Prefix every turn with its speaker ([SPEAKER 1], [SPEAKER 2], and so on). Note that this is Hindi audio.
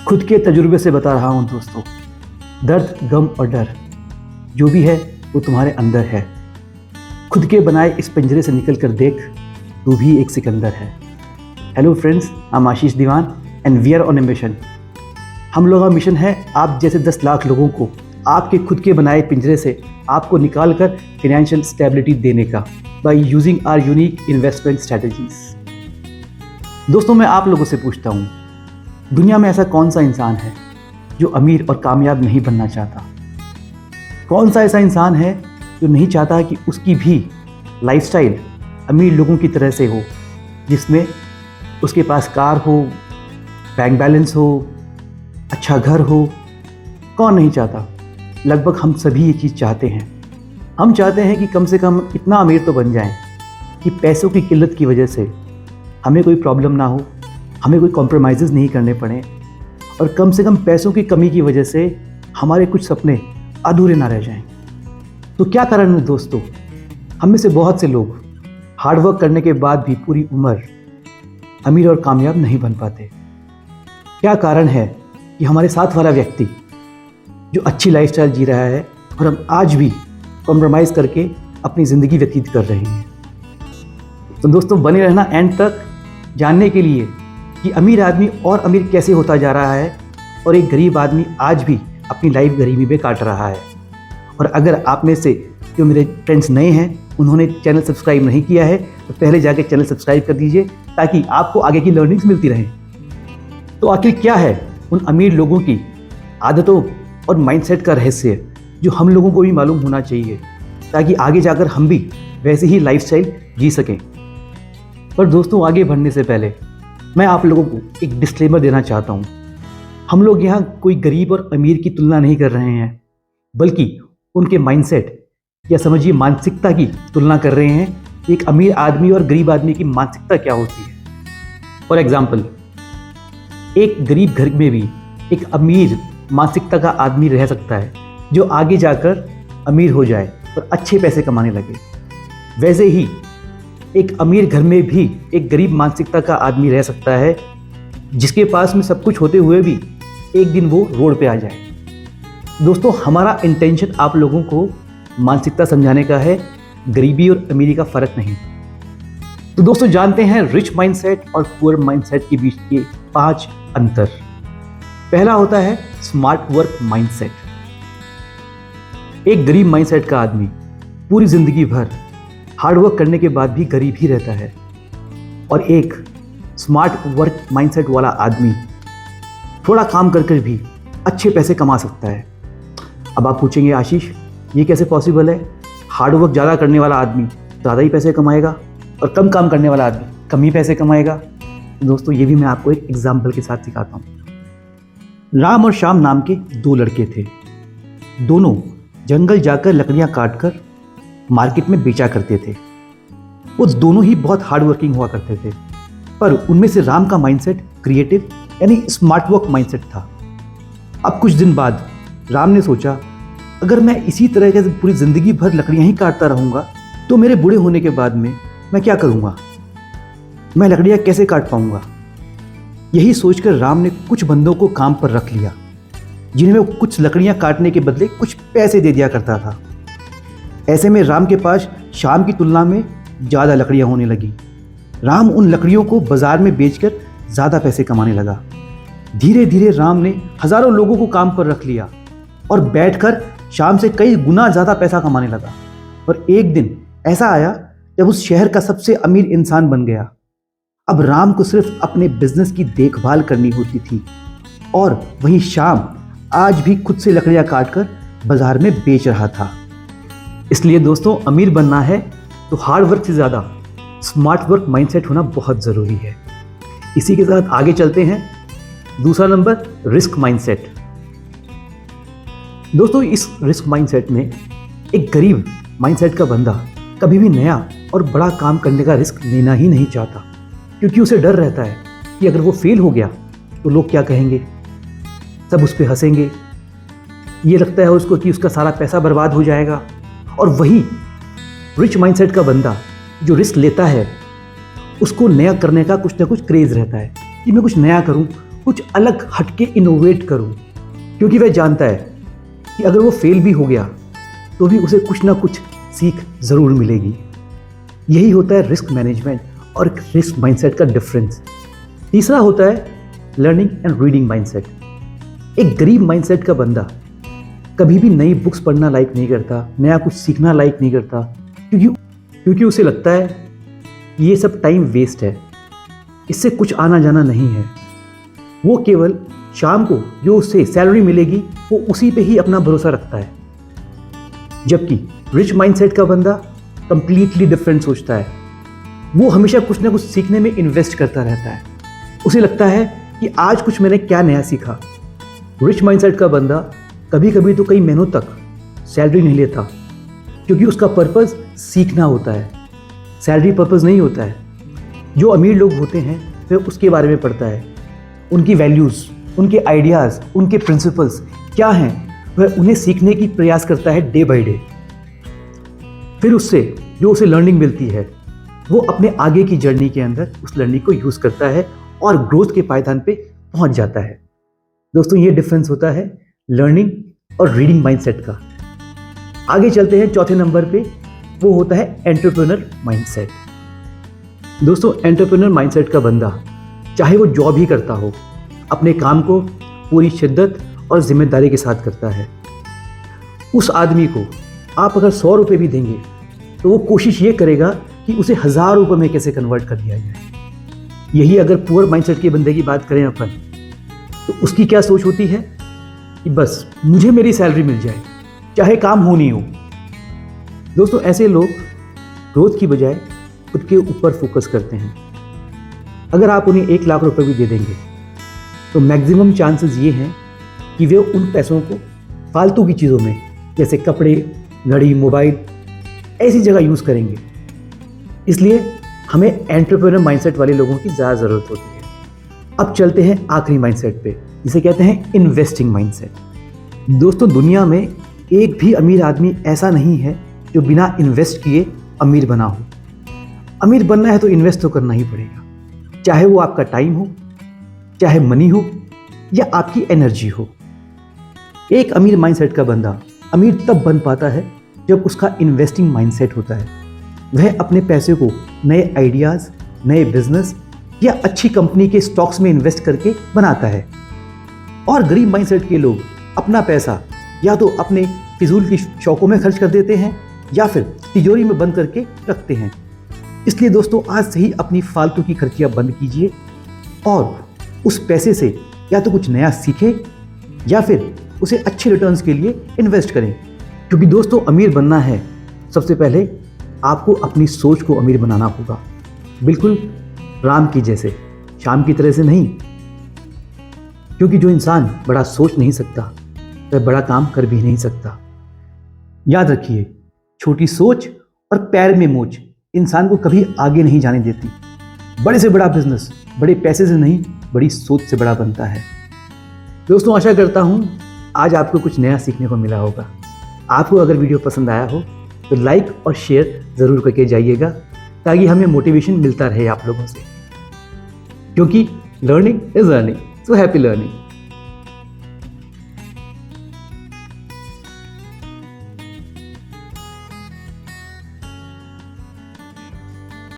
[SPEAKER 1] खुद के तजुर्बे से बता रहा हूँ दोस्तों, दर्द, गम और डर जो भी है वो तुम्हारे अंदर है। खुद के बनाए इस पिंजरे से निकल कर देख, तू भी एक सिकंदर है। Hello friends, I am Ashish Diwan and we are on a mission. हम लोगों का मिशन है आप जैसे 10 लाख लोगों को आपके खुद के बनाए पिंजरे से आपको निकाल कर फाइनेंशियल स्टेबिलिटी देने का, by using our unique investment strategies. दोस्तों, मैं आप लोगों से पूछता हूँ, दुनिया में ऐसा कौन सा इंसान है जो अमीर और कामयाब नहीं बनना चाहता? कौन सा ऐसा इंसान है जो नहीं चाहता कि उसकी भी लाइफस्टाइल अमीर लोगों की तरह से हो, जिसमें उसके पास कार हो, बैंक बैलेंस हो, अच्छा घर हो? कौन नहीं चाहता? लगभग हम सभी ये चीज़ चाहते हैं। हम चाहते हैं कि कम से कम इतना अमीर तो बन जाएं कि पैसों की किल्लत की वजह से हमें कोई प्रॉब्लम ना हो, हमें कोई कॉम्प्रोमाइज़ नहीं करने पड़े, और कम से कम पैसों की कमी की वजह से हमारे कुछ सपने अधूरे ना रह जाएं। तो क्या कारण है दोस्तों, हम में से बहुत से लोग हार्डवर्क करने के बाद भी पूरी उम्र अमीर और कामयाब नहीं बन पाते? क्या कारण है कि हमारे साथ वाला व्यक्ति जो अच्छी लाइफस्टाइल जी रहा है और हम आज भी कॉम्प्रोमाइज़ करके अपनी ज़िंदगी व्यतीत कर रहे हैं? तो दोस्तों, बने रहना एंड तक जानने के लिए कि अमीर आदमी और अमीर कैसे होता जा रहा है और एक गरीब आदमी आज भी अपनी लाइफ गरीबी में काट रहा है। और अगर आप में से जो मेरे फ्रेंड्स नए हैं, उन्होंने चैनल सब्सक्राइब नहीं किया है, तो पहले जाके चैनल सब्सक्राइब कर दीजिए ताकि आपको आगे की लर्निंग्स मिलती रहें। तो आखिर क्या है उन अमीर लोगों की आदतों और माइंडसेट का रहस्य जो हम लोगों को भी मालूम होना चाहिए, ताकि आगे जाकर हम भी वैसे ही लाइफस्टाइल जी सकें। पर दोस्तों, आगे बढ़ने से पहले मैं आप लोगों को एक डिस्क्लेमर देना चाहता हूँ। हम लोग यहाँ कोई गरीब और अमीर की तुलना नहीं कर रहे हैं, बल्कि उनके माइंडसेट या समझिए मानसिकता की तुलना कर रहे हैं। एक अमीर आदमी और गरीब आदमी की मानसिकता क्या होती है। फॉर एग्जाम्पल, एक गरीब घर में भी एक अमीर मानसिकता का आदमी रह सकता है जो आगे जाकर अमीर हो जाए और अच्छे पैसे कमाने लगे। वैसे ही एक अमीर घर में भी एक गरीब मानसिकता का आदमी रह सकता है जिसके पास में सब कुछ होते हुए भी एक दिन वो रोड पे आ जाए। दोस्तों, हमारा इंटेंशन आप लोगों को मानसिकता समझाने का है, गरीबी और अमीरी का फ़र्क नहीं। तो दोस्तों, जानते हैं रिच माइंडसेट और पुअर माइंडसेट के बीच के 5 अंतर। पहला होता है स्मार्ट वर्क माइंडसेट। एक गरीब माइंडसेट का आदमी पूरी जिंदगी भर हार्डवर्क करने के बाद भी गरीब ही रहता है, और एक स्मार्ट वर्क माइंडसेट वाला आदमी थोड़ा काम कर भी अच्छे पैसे कमा सकता है। अब आप पूछेंगे, आशीष ये कैसे पॉसिबल है? हार्डवर्क ज़्यादा करने वाला आदमी ज़्यादा ही पैसे कमाएगा और कम काम करने वाला आदमी कम ही पैसे कमाएगा? दोस्तों, ये भी मैं आपको एक एग्जाम्पल के साथ सिखाता हूँ। राम और श्याम नाम के 2 लड़के थे। दोनों जंगल जाकर लकड़ियाँ काटकर मार्केट में बेचा करते थे। वो दोनों ही बहुत हार्ड वर्किंग हुआ करते थे, पर उनमें से राम का माइंडसेट क्रिएटिव यानी स्मार्ट वर्क माइंडसेट था। अब कुछ दिन बाद राम ने सोचा, अगर मैं इसी तरह से पूरी ज़िंदगी भर लकड़ियाँ ही काटता रहूँगा तो मेरे बूढ़े होने के बाद में मैं क्या करूँगा? मैं लकड़ियाँ कैसे काट पाऊँगा? यही सोचकर राम ने कुछ बंदों को काम पर रख लिया, जिन्हें वो कुछ लकड़ियाँ काटने के बदले कुछ पैसे दे दिया करता था। ऐसे में राम के पास श्याम की तुलना में ज़्यादा लकड़ियाँ होने लगी। राम उन लकड़ियों को बाज़ार में बेचकर ज़्यादा पैसे कमाने लगा। धीरे धीरे राम ने हज़ारों लोगों को काम पर रख लिया और बैठकर श्याम से कई गुना ज़्यादा पैसा कमाने लगा। और एक दिन ऐसा आया जब उस शहर का सबसे अमीर इंसान बन गया। अब राम को सिर्फ अपने बिजनेस की देखभाल करनी होती थी, और वहीं श्याम आज भी खुद से लकड़ियाँ काटकर बाजार में बेच रहा था। इसलिए दोस्तों, अमीर बनना है तो हार्ड वर्क से ज़्यादा स्मार्ट वर्क माइंडसेट होना बहुत ज़रूरी है। इसी के साथ आगे चलते हैं। दूसरा नंबर, रिस्क माइंडसेट। दोस्तों, इस रिस्क माइंडसेट में एक गरीब माइंडसेट का बंदा कभी भी नया और बड़ा काम करने का रिस्क लेना ही नहीं चाहता, क्योंकि उसे डर रहता है कि अगर वो फेल हो गया तो लोग क्या कहेंगे, सब उस पर हंसेंगे। ये लगता है उसको कि उसका सारा पैसा बर्बाद हो जाएगा। और वही रिच माइंडसेट का बंदा जो रिस्क लेता है, उसको नया करने का कुछ ना कुछ क्रेज़ रहता है कि मैं कुछ नया करूं कुछ अलग हटके इनोवेट करूं, क्योंकि वह जानता है कि अगर वो फेल भी हो गया तो भी उसे कुछ ना कुछ सीख ज़रूर मिलेगी। यही होता है रिस्क मैनेजमेंट और रिस्क माइंडसेट का डिफरेंस। तीसरा होता है लर्निंग एंड रीडिंग माइंडसेट। एक गरीब माइंडसेट का बंदा कभी भी नई बुक्स पढ़ना लाइक नहीं करता, नया कुछ सीखना लाइक नहीं करता, क्योंकि उसे लगता है कि ये सब टाइम वेस्ट है, इससे कुछ आना जाना नहीं है। वो केवल शाम को जो उसे सैलरी मिलेगी वो उसी पे ही अपना भरोसा रखता है। जबकि रिच माइंडसेट का बंदा कंप्लीटली डिफरेंट सोचता है। वो हमेशा कुछ ना कुछ सीखने में इन्वेस्ट करता रहता है। उसे लगता है कि आज कुछ मैंने क्या नया सीखा। रिच माइंडसेट का बंदा कभी कभी तो कई महीनों तक सैलरी नहीं लेता, क्योंकि उसका पर्पस सीखना होता है, सैलरी पर्पस नहीं होता है। जो अमीर लोग होते हैं वह उसके बारे में पढ़ता है, उनकी वैल्यूज़, उनके आइडियाज़, उनके प्रिंसिपल्स क्या हैं, वह उन्हें सीखने की प्रयास करता है डे बाय डे। फिर उससे जो उसे लर्निंग मिलती है वो अपने आगे की जर्नी के अंदर उस लर्निंग को यूज़ करता है और ग्रोथ के पायदान पे पहुंच जाता है। दोस्तों, ये डिफरेंस होता है लर्निंग और रीडिंग माइंडसेट का। आगे चलते हैं चौथे नंबर पे, वो होता है एंटरप्रेन्योर माइंडसेट। दोस्तों, एंटरप्रेन्योर माइंडसेट का बंदा चाहे वो जॉब ही करता हो, अपने काम को पूरी शिद्दत और जिम्मेदारी के साथ करता है। उस आदमी को आप अगर 100 रुपये भी देंगे तो वो कोशिश ये करेगा कि उसे 1000 रुपये में कैसे कन्वर्ट कर दिया जाए। यही अगर पुअर माइंडसेट के बंदे की बात करें अपन, तो उसकी क्या सोच होती है कि बस मुझे मेरी सैलरी मिल जाए, चाहे काम हो नहीं हो। दोस्तों, ऐसे लोग ग्रोथ की बजाय खुद के ऊपर फोकस करते हैं। अगर आप उन्हें 1 लाख रुपए भी दे देंगे तो मैक्सिमम चांसेस ये हैं कि वे उन पैसों को फालतू की चीज़ों में, जैसे कपड़े, घड़ी, मोबाइल, ऐसी जगह यूज़ करेंगे। इसलिए हमें एंटरप्रेन्योर माइंडसेट वाले लोगों की ज़्यादा ज़रूरत होती है। अब चलते हैं आखिरी माइंडसेट पे, जिसे कहते हैं इन्वेस्टिंग माइंडसेट। दोस्तों, दुनिया में एक भी अमीर आदमी ऐसा नहीं है जो बिना इन्वेस्ट किए अमीर बना हो। अमीर बनना है तो इन्वेस्ट तो करना ही पड़ेगा, चाहे वो आपका टाइम हो, चाहे मनी हो, या आपकी एनर्जी हो। एक अमीर माइंडसेट का बंदा अमीर तब बन पाता है जब उसका इन्वेस्टिंग माइंडसेट होता है। वह अपने पैसे को नए आइडियाज़, नए बिजनेस या अच्छी कंपनी के स्टॉक्स में इन्वेस्ट करके बनाता है। और गरीब माइंडसेट के लोग अपना पैसा या तो अपने फिजूल की शौकों में खर्च कर देते हैं या फिर तिजोरी में बंद करके रखते हैं। इसलिए दोस्तों, आज से ही अपनी फालतू की खर्चियाँ बंद कीजिए और उस पैसे से या तो कुछ नया सीखें या फिर उसे अच्छे रिटर्न्स के लिए इन्वेस्ट करें। क्योंकि दोस्तों, अमीर बनना है, सबसे पहले आपको अपनी सोच को अमीर बनाना होगा। बिल्कुल राम की जैसे, शाम की तरह से नहीं। क्योंकि जो इंसान बड़ा सोच नहीं सकता वह बड़ा काम कर भी नहीं सकता। याद रखिए, छोटी सोच और पैर में मोच इंसान को कभी आगे नहीं जाने देती। बड़े से बड़ा बिजनेस बड़े पैसे से नहीं, बड़ी सोच से बड़ा बनता है। दोस्तों, आशा करता हूँ आज आपको कुछ नया सीखने को मिला होगा। आपको अगर वीडियो पसंद आया हो तो लाइक और शेयर ज़रूर करके जाइएगा, ताकि हमें मोटिवेशन मिलता रहे आप लोगों से। क्योंकि learning is earning, so happy learning.